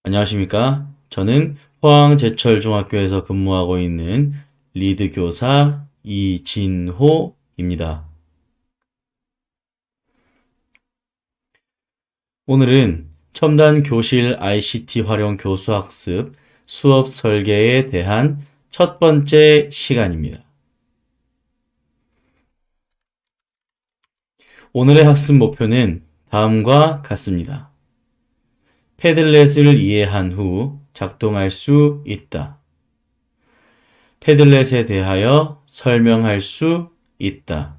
안녕하십니까? 저는 포항제철중학교에서 근무하고 있는 리드 교사 이진호입니다. 오늘은 첨단 교실 ICT 활용 교수학습 수업 설계에 대한 첫 번째 시간입니다. 오늘의 학습 목표는 다음과 같습니다. 패들렛을 이해한 후 작동할 수 있다. 패들렛에 대하여 설명할 수 있다.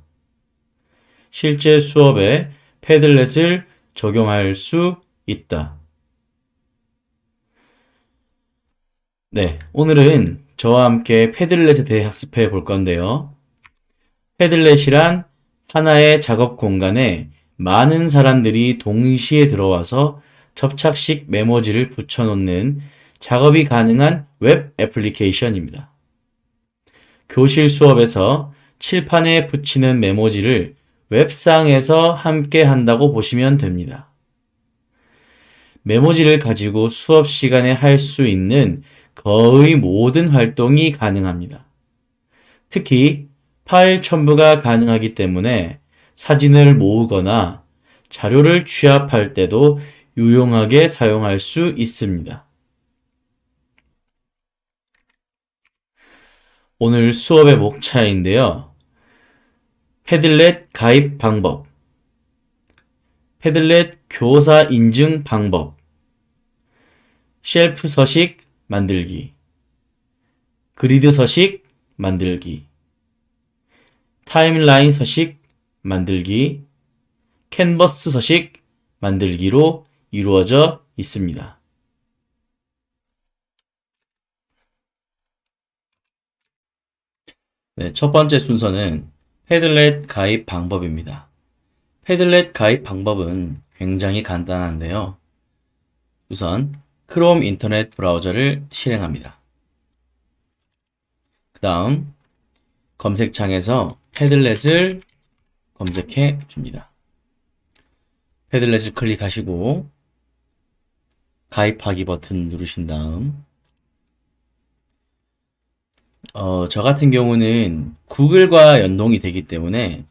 실제 수업에 패들렛을 적용할 수 있다. 네, 오늘은 저와 함께 패들렛에 대해 학습해 볼 건데요. 패들렛이란 하나의 작업 공간에 많은 사람들이 동시에 들어와서 접착식 메모지를 붙여놓는 작업이 가능한 웹 애플리케이션입니다. 교실 수업에서 칠판에 붙이는 메모지를 웹상에서 함께 한다고 보시면 됩니다. 메모지를 가지고 수업 시간에 할 수 있는 거의 모든 활동이 가능합니다. 특히 파일 첨부가 가능하기 때문에 사진을 모으거나 자료를 취합할 때도 유용하게 사용할 수 있습니다. 오늘 수업의 목차인데요. 패들렛 가입 방법, 패들렛 교사 인증 방법, 쉘프 서식 만들기, 그리드 서식 만들기, 타임라인 서식 만들기, 캔버스 서식 만들기로 이루어져 있습니다. 네, 첫 번째 순서는 패들렛 가입 방법입니다. 패들렛 가입 방법은 굉장히 간단한데요. 우선 크롬 인터넷 브라우저를 실행합니다. 그 다음 검색창에서 패들렛을 검색해 줍니다. 패들렛을 클릭하시고 가입하기 버튼 누르신 다음 저 같은 경우는 구글과 연동이 되기 때문에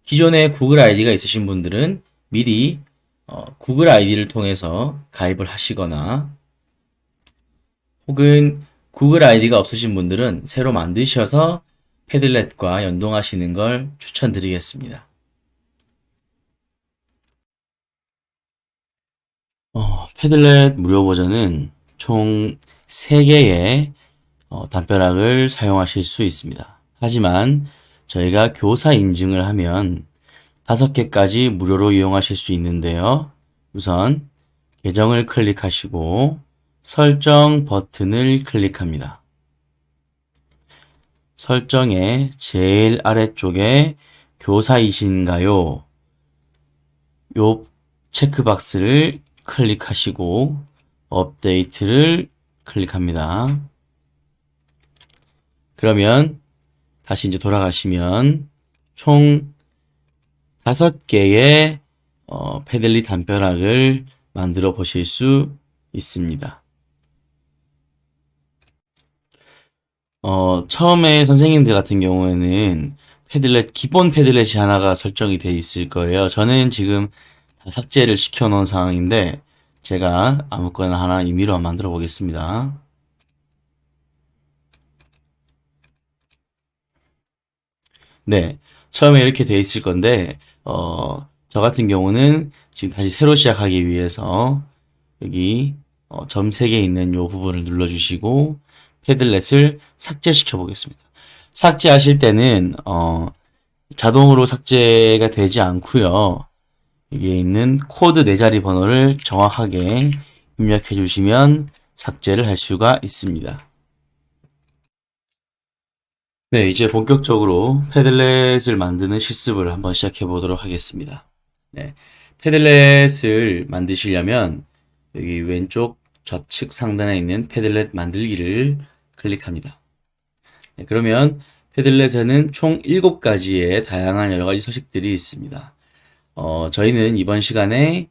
기존에 구글 아이디가 있으신 분들은 미리 구글 아이디를 통해서 가입을 하시거나 혹은 구글 아이디가 없으신 분들은 새로 만드셔서 패들렛과 연동하시는 걸 추천드리겠습니다. 패들렛 무료 버전은 총 3개의 담벼락을 사용하실 수 있습니다. 하지만 저희가 교사 인증을 하면 5개까지 무료로 이용하실 수 있는데요. 우선 계정을 클릭하시고 설정 버튼을 클릭합니다. 설정의 제일 아래쪽에 교사이신가요? 요 체크박스를 클릭하시고 업데이트를 클릭합니다. 그러면 다시 이제 돌아가시면 총 5개의 패들릿 담벼락을 만들어 보실 수 있습니다. 처음에 선생님들 같은 경우에는 패들렛, 기본 패들렛이 하나가 설정이 돼 있을 거예요. 저는 지금 다 삭제를 시켜 놓은 상황인데 제가 아무거나 하나 임의로 만들어 보겠습니다. 네, 처음에 이렇게 돼 있을 건데 저 같은 경우는 지금 다시 새로 시작하기 위해서 여기 점 3개 있는 이 부분을 눌러주시고 패들렛을 삭제시켜 보겠습니다. 삭제하실 때는 자동으로 삭제가 되지 않고요. 여기에 있는 코드 4자리 번호를 정확하게 입력해 주시면 삭제를 할 수가 있습니다. 네, 이제 본격적으로 패들렛을 만드는 실습을 한번 시작해 보도록 하겠습니다. 네, 패들렛을 만드시려면 여기 왼쪽 좌측 상단에 있는 패들렛 만들기를 클릭합니다. 네, 그러면 패들렛에는 총 7가지의 다양한 여러 가지 서식들이 있습니다. 저희는 이번 시간에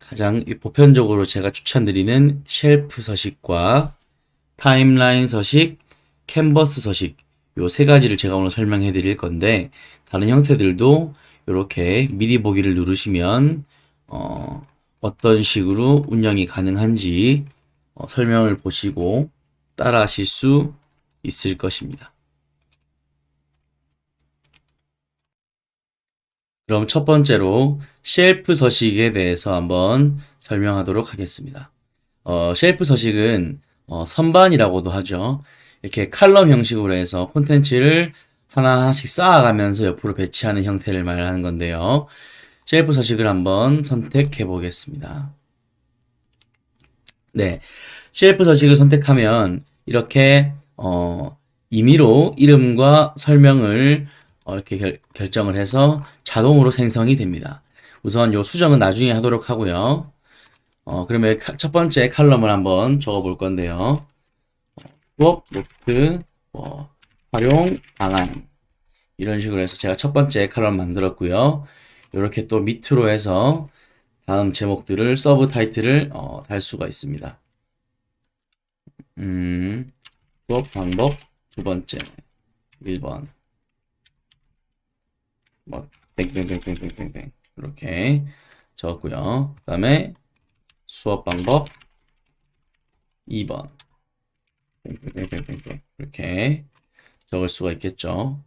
가장 보편적으로 제가 추천드리는 쉘프 서식과 타임라인 서식, 캔버스 서식 요 세 가지를 제가 오늘 설명해 드릴 건데 다른 형태들도 이렇게 미리 보기를 누르시면 어떤 식으로 운영이 가능한지 설명을 보시고 따라 하실 수 있을 것입니다. 그럼 첫 번째로 쉘프 서식에 대해서 한번 설명하도록 하겠습니다. 쉘프 서식은 선반이라고도 하죠. 이렇게 칼럼 형식으로 해서 콘텐츠를 하나하나씩 쌓아가면서 옆으로 배치하는 형태를 말하는 건데요. 쉘프 서식을 한번 선택해 보겠습니다. 네, 쉘프 서식을 선택하면 이렇게 임의로 이름과 설명을 이렇게 결정을 해서 자동으로 생성이 됩니다. 우선 요 수정은 나중에 하도록 하고요. 그러면 첫 번째 칼럼을 한번 적어 볼 건데요. 수업 노트 활용 방안 이런 식으로 해서 제가 첫 번째 칼럼 만들었고요. 이렇게 또 밑으로 해서 다음 제목들을 서브 타이틀을 달 수가 있습니다. 수업 방법 두 번째 1번 뭐 땡땡땡땡땡땡 이렇게 적었고요. 그 다음에 수업 방법 2번 땡땡땡땡땡 이렇게 적을 수가 있겠죠.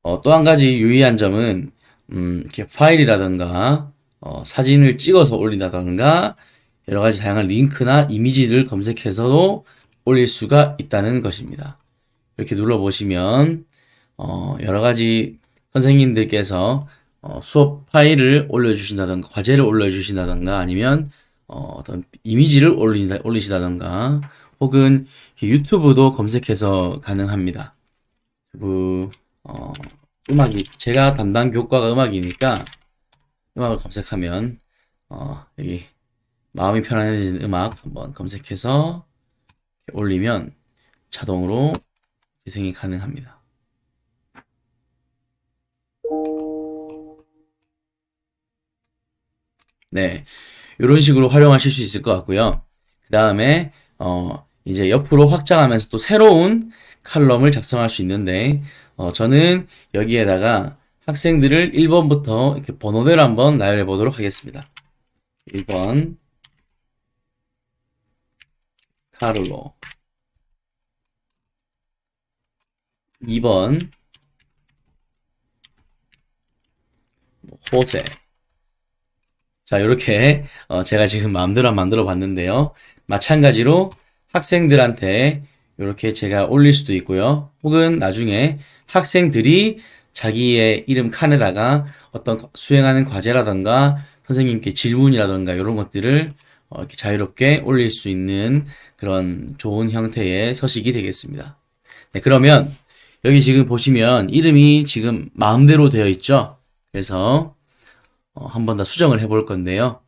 또 한 가지 유의한 점은 이렇게 파일이라든가 사진을 찍어서 올린다든가 여러 가지 다양한 링크나 이미지를 검색해서도 올릴 수가 있다는 것입니다. 이렇게 눌러보시면 여러 가지 선생님들께서 수업 파일을 올려주신다든가 과제를 올려주신다든가 아니면 어떤 이미지를 올리시다든가 혹은 유튜브도 검색해서 가능합니다. 음악이 제가 담당 교과가 음악이니까 음악을 검색하면 여기 마음이 편안해지는 음악 한번 검색해서 올리면 자동으로 재생이 가능합니다. 네, 이런 식으로 활용하실 수 있을 것 같고요. 그 다음에 이제 옆으로 확장하면서 또 새로운 칼럼을 작성할 수 있는데 저는 여기에다가 학생들을 1번부터 이렇게 번호대로 한번 나열해 보도록 하겠습니다. 1번 카를로 2번 호세 자 이렇게 제가 지금 마음대로 만들어 봤는데요. 마찬가지로 학생들한테 이렇게 제가 올릴 수도 있고요. 혹은 나중에 학생들이 자기의 이름 칸에다가 어떤 수행하는 과제라던가 선생님께 질문이라던가 이런 것들을 이렇게 자유롭게 올릴 수 있는 그런 좋은 형태의 서식이 되겠습니다. 네, 그러면 여기 지금 보시면 이름이 지금 마음대로 되어 있죠? 그래서 한 번 더 수정을 해 볼 건데요.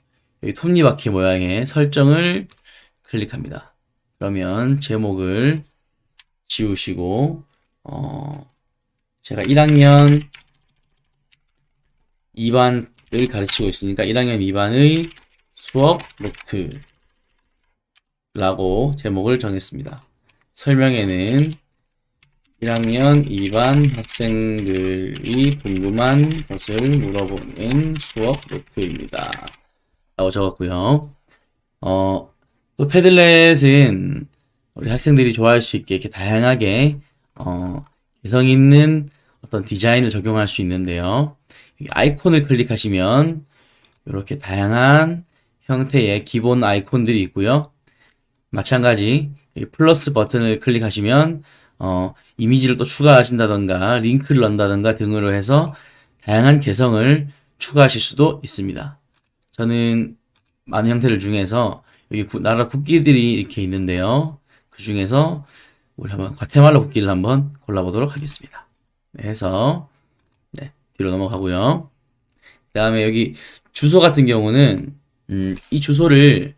여기 톱니바퀴 모양의 설정을 클릭합니다. 그러면 제목을 지우시고 제가 1학년 2반을 가르치고 있으니까 1학년 2반의 수업 노트라고 제목을 정했습니다. 설명에는 1학년 2반 학생들이 궁금한 것을 물어보는 수업 노트입니다. 라고 적었고요. 또 패들렛은 우리 학생들이 좋아할 수 있게 이렇게 다양하게 개성 있는 어떤 디자인을 적용할 수 있는데요. 아이콘을 클릭하시면 이렇게 다양한 형태의 기본 아이콘들이 있고요. 마찬가지 플러스 버튼을 클릭하시면 이미지를 또 추가하신다던가 링크를 넣는다던가 등으로 해서 다양한 개성을 추가하실 수도 있습니다. 저는 많은 형태들 중에서 여기 나라 국기들이 이렇게 있는데요. 그 중에서 우리 한번 과테말라 국기를 한번 골라보도록 하겠습니다. 네, 해서 네, 뒤로 넘어가고요. 그 다음에 여기 주소 같은 경우는 이 주소를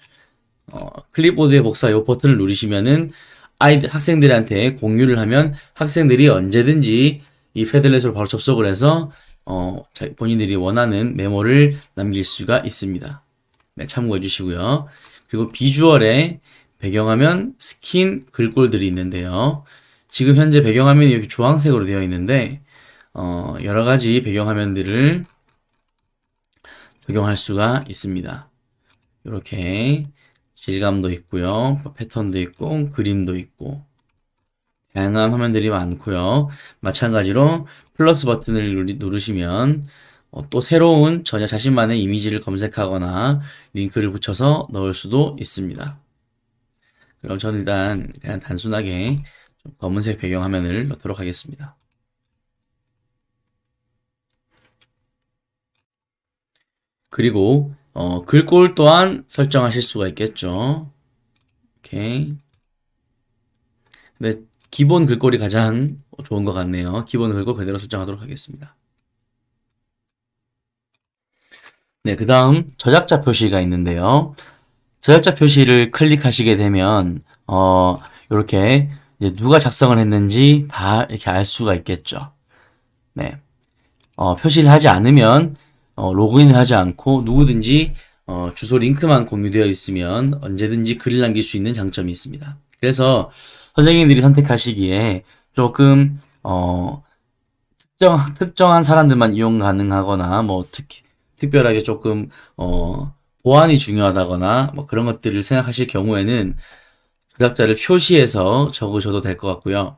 클립보드에 복사 요 버튼을 누르시면은 학생들한테 공유를 하면 학생들이 언제든지 이 패들렛으로 바로 접속을 해서 본인들이 원하는 메모를 남길 수가 있습니다. 네, 참고해 주시고요. 그리고 비주얼에 배경화면, 스킨, 글꼴들이 있는데요. 지금 현재 배경화면이 여기 주황색으로 되어 있는데 여러 가지 배경화면들을 적용할 수가 있습니다. 이렇게 질감도 있고요. 패턴도 있고 그림도 있고 다양한 화면들이 많고요. 마찬가지로 플러스 버튼을 누르시면 또 새로운 전혀 자신만의 이미지를 검색하거나 링크를 붙여서 넣을 수도 있습니다. 그럼 저는 일단 그냥 단순하게 좀 검은색 배경화면을 넣도록 하겠습니다. 그리고 글꼴 또한 설정하실 수가 있겠죠. 오케이. 근데 기본 글꼴이 가장 좋은 것 같네요. 기본 글꼴 그대로 설정하도록 하겠습니다. 네, 그 다음 저작자 표시가 있는데요. 저작자 표시를 클릭하시게 되면 이렇게 이제 누가 작성을 했는지 다 이렇게 알 수가 있겠죠. 네, 표시를 하지 않으면 로그인을 하지 않고 누구든지 주소 링크만 공유되어 있으면 언제든지 글을 남길 수 있는 장점이 있습니다. 그래서 선생님들이 선택하시기에 조금 특정한 사람들만 이용 가능하거나 뭐 특별하게 조금 보안이 중요하다거나 뭐 그런 것들을 생각하실 경우에는 저작자를 표시해서 적으셔도 될 것 같고요.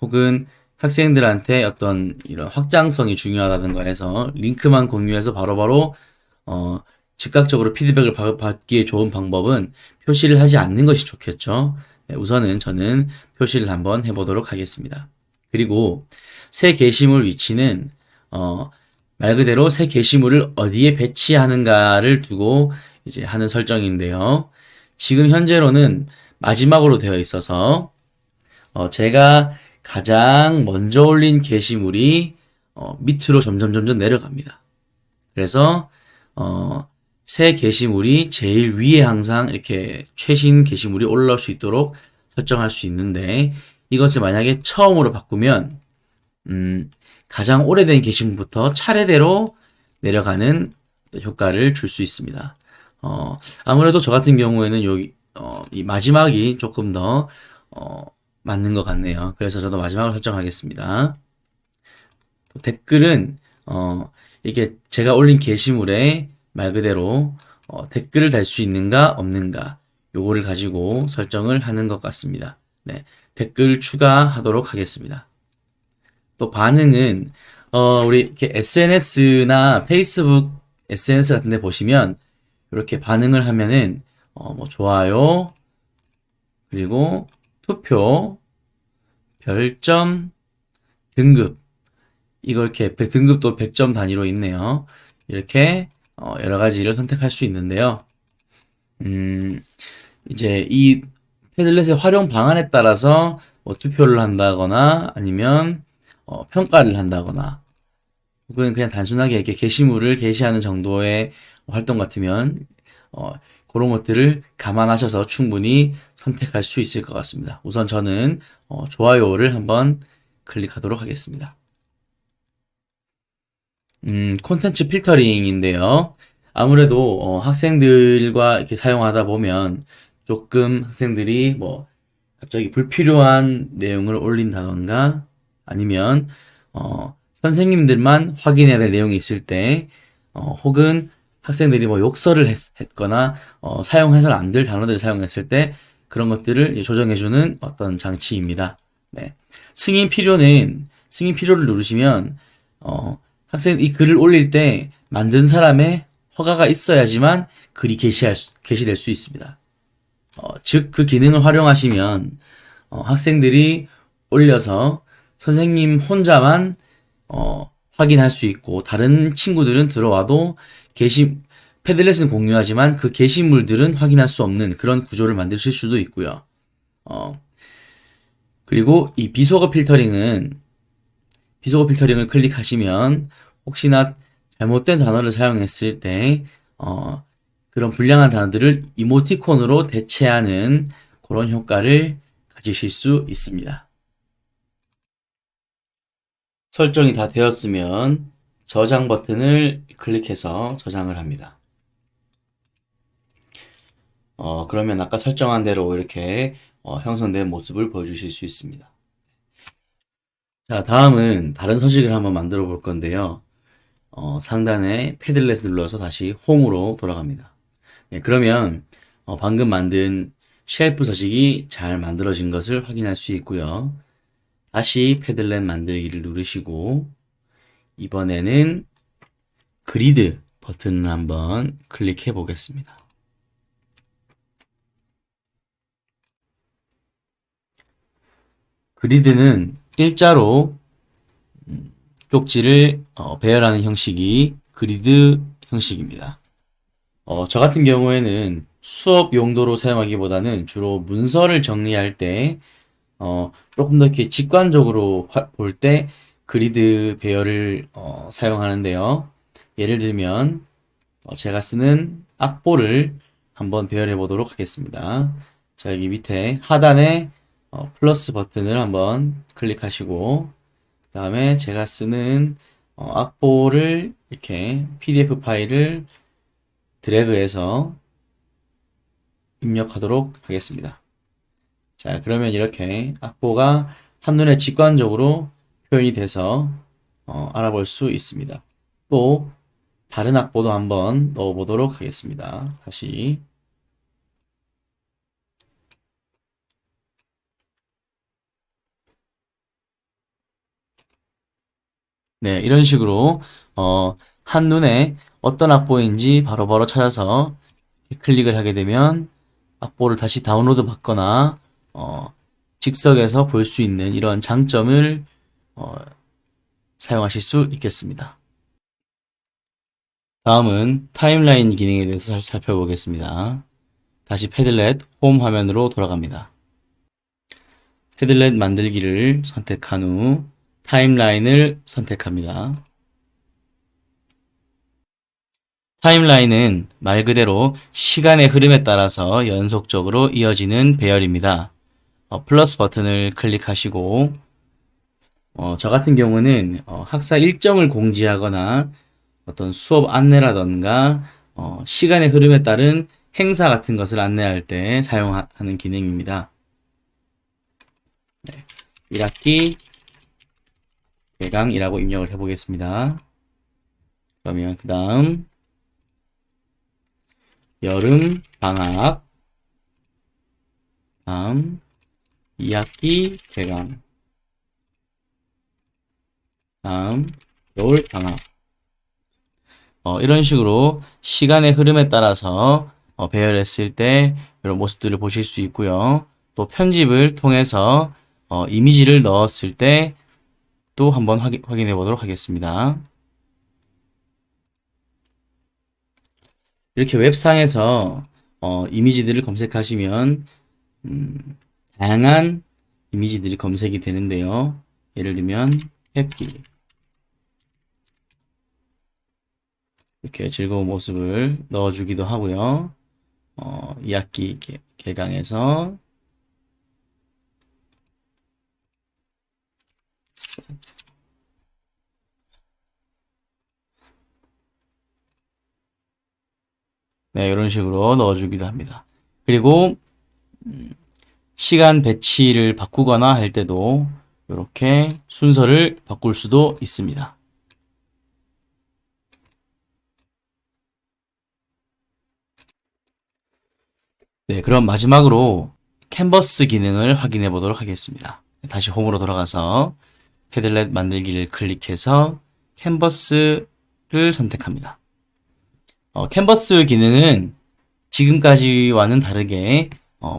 혹은 학생들한테 어떤 이런 확장성이 중요하다든가 해서 링크만 공유해서 바로바로 어, 즉각적으로 피드백을 받기에 좋은 방법은 표시를 하지 않는 것이 좋겠죠. 네, 우선은 저는 표시를 한번 해보도록 하겠습니다. 그리고 새 게시물 위치는 어, 말 그대로 새 게시물을 어디에 배치하는가를 두고 이제 하는 설정인데요. 지금 현재로는 마지막으로 되어 있어서 제가 가장 먼저 올린 게시물이 밑으로 점점 내려갑니다. 그래서 새 게시물이 제일 위에 항상 이렇게 최신 게시물이 올라올 수 있도록 설정할 수 있는데 이것을 만약에 처음으로 바꾸면 가장 오래된 게시물부터 차례대로 내려가는 효과를 줄 수 있습니다. 아무래도 저 같은 경우에는 여기 이 마지막이 조금 더 맞는 것 같네요. 그래서 저도 마지막을 설정하겠습니다. 댓글은 이게 제가 올린 게시물에 말 그대로 댓글을 달 수 있는가 없는가 요거를 가지고 설정을 하는 것 같습니다. 네, 댓글 추가하도록 하겠습니다. 또 반응은 우리 이렇게 SNS나 페이스북 SNS 같은 데 보시면 이렇게 반응을 하면은 뭐 좋아요 그리고 투표 별점 등급 이걸 이렇게 등급도 100점 단위로 있네요. 이렇게 여러 가지를 선택할 수 있는데요. 음, 이제 이 패들렛의 활용 방안에 따라서 뭐 투표를 한다거나 아니면 평가를 한다거나 혹은 그냥 단순하게 이렇게 게시물을 게시하는 정도의 활동 같으면 어, 그런 것들을 감안하셔서 충분히 선택할 수 있을 것 같습니다. 우선 저는 좋아요를 한번 클릭하도록 하겠습니다. 콘텐츠 필터링인데요. 아무래도 학생들과 이렇게 사용하다 보면 조금 학생들이 뭐 갑자기 불필요한 내용을 올린다던가 아니면 선생님들만 확인해야 될 내용이 있을 때 혹은 학생들이 뭐 욕설을 했거나 사용해서는 안 될 단어들을 사용했을 때 그런 것들을 조정해주는 어떤 장치입니다. 네. 승인 필요를 누르시면 학생 이 글을 올릴 때 만든 사람의 허가가 있어야지만 글이 게시될 수 있습니다. 즉, 그 기능을 활용하시면 학생들이 올려서 선생님 혼자만 확인할 수 있고 다른 친구들은 들어와도 게시 패들렛은 공유하지만 그 게시물들은 확인할 수 없는 그런 구조를 만드실 수도 있고요. 어, 그리고 이 비속어 필터링을 클릭하시면 혹시나 잘못된 단어를 사용했을 때 그런 불량한 단어들을 이모티콘으로 대체하는 그런 효과를 가지실 수 있습니다. 설정이 다 되었으면 저장 버튼을 클릭해서 저장을 합니다. 그러면 아까 설정한 대로 이렇게 형성된 모습을 보여주실 수 있습니다. 자, 다음은 다른 서식을 한번 만들어 볼 건데요. 상단에 패들렛 눌러서 다시 홈으로 돌아갑니다. 네, 그러면 방금 만든 쉘프 서식이 잘 만들어진 것을 확인할 수 있고요. 다시 패들렛 만들기를 누르시고 이번에는 그리드 버튼을 한번 클릭해 보겠습니다. 그리드는 일자로 쪽지를 배열하는 형식이 그리드 형식입니다. 저 같은 경우에는 수업 용도로 사용하기보다는 주로 문서를 정리할 때 조금 더 이렇게 직관적으로 볼 때 그리드 배열을 사용하는데요. 예를 들면 제가 쓰는 악보를 한번 배열해 보도록 하겠습니다. 자, 여기 밑에 하단에 플러스 버튼을 한번 클릭하시고 그 다음에 제가 쓰는 악보를 이렇게 PDF 파일을 드래그해서 입력하도록 하겠습니다. 자, 그러면 이렇게 악보가 한눈에 직관적으로 표현이 돼서 알아볼 수 있습니다. 또 다른 악보도 한번 넣어보도록 하겠습니다. 다시 네, 이런 식으로 한눈에 어떤 악보인지 바로바로 찾아서 클릭을 하게 되면 악보를 다시 다운로드 받거나 즉석에서 볼 수 있는 이런 장점을 어, 사용하실 수 있겠습니다. 다음은 타임라인 기능에 대해서 살펴보겠습니다. 다시 패들렛 홈 화면으로 돌아갑니다. 패들렛 만들기를 선택한 후 타임라인을 선택합니다. 타임라인은 말 그대로 시간의 흐름에 따라서 연속적으로 이어지는 배열입니다. 플러스 버튼을 클릭하시고 저 같은 경우는 학사 일정을 공지하거나 어떤 수업 안내라던가 시간의 흐름에 따른 행사 같은 것을 안내할 때 사용하는 기능입니다. 네, 1학기 개강이라고 입력을 해보겠습니다. 그러면 그 다음 여름 방학 다음 2학기 개강 다음 겨울 방학 이런 식으로 시간의 흐름에 따라서 배열했을 때 이런 모습들을 보실 수 있고요. 또 편집을 통해서 이미지를 넣었을 때 또 한번 확인해 보도록 하겠습니다. 이렇게 웹상에서 이미지들을 검색하시면 다양한 이미지들이 검색이 되는데요. 예를 들면 해피 이렇게 즐거운 모습을 넣어주기도 하고요. 2학기 개강에서 네, 이런 식으로 넣어주기도 합니다. 그리고 시간 배치를 바꾸거나 할 때도 이렇게 순서를 바꿀 수도 있습니다. 네, 그럼 마지막으로 캔버스 기능을 확인해 보도록 하겠습니다. 다시 홈으로 돌아가서 패들렛 만들기를 클릭해서 캔버스를 선택합니다. 캔버스 기능은 지금까지와는 다르게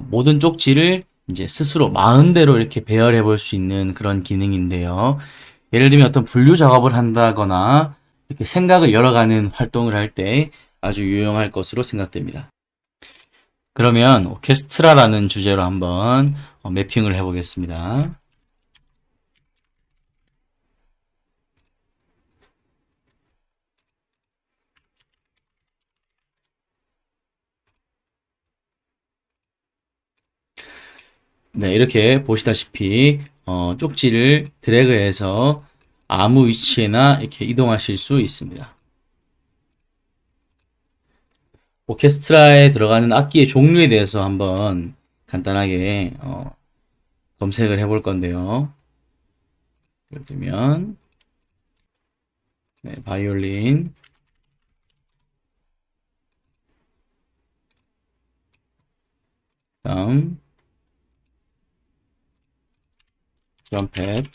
모든 쪽지를 이제 스스로 마음대로 이렇게 배열해 볼 수 있는 그런 기능인데요. 예를 들면 어떤 분류 작업을 한다거나 이렇게 생각을 열어가는 활동을 할 때 아주 유용할 것으로 생각됩니다. 그러면 오케스트라라는 주제로 한번 매핑을 해보겠습니다. 네, 이렇게 보시다시피 쪽지를 드래그해서 아무 위치에나 이렇게 이동하실 수 있습니다. 오케스트라에 들어가는 악기의 종류에 대해서 한번 간단하게 검색을 해볼 건데요. 예를 들면 네, 바이올린, 다음 트럼펫,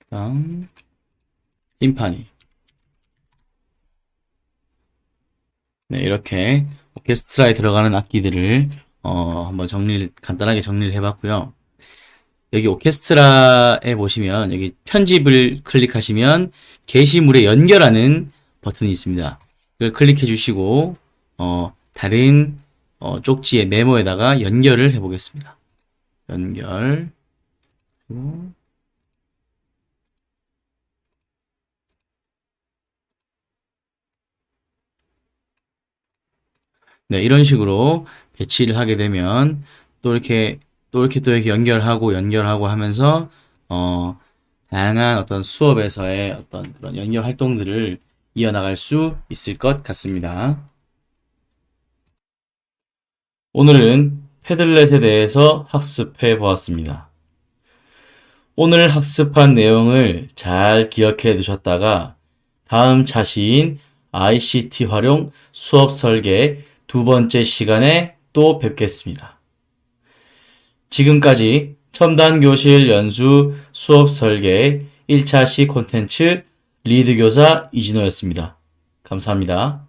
다음 팀파니. 네, 이렇게 오케스트라에 들어가는 악기들을 한번 간단하게 정리를 해봤고요. 여기 오케스트라에 보시면 여기 편집을 클릭하시면 게시물에 연결하는 버튼이 있습니다. 이걸 클릭해 주시고 다른 쪽지의 메모에다가 연결을 해 보겠습니다. 연결. 네, 이런 식으로 배치를 하게 되면 또 이렇게 또 이렇게 연결하고 하면서 어 다양한 어떤 수업에서의 어떤 그런 연결 활동들을 이어나갈 수 있을 것 같습니다. 오늘은 패들렛에 대해서 학습해 보았습니다. 오늘 학습한 내용을 잘 기억해 두셨다가 다음 차시인 ICT 활용 수업 설계 두 번째 시간에 또 뵙겠습니다. 지금까지 첨단 교실 연수 수업 설계 1차시 콘텐츠 리드 교사 이진호였습니다. 감사합니다.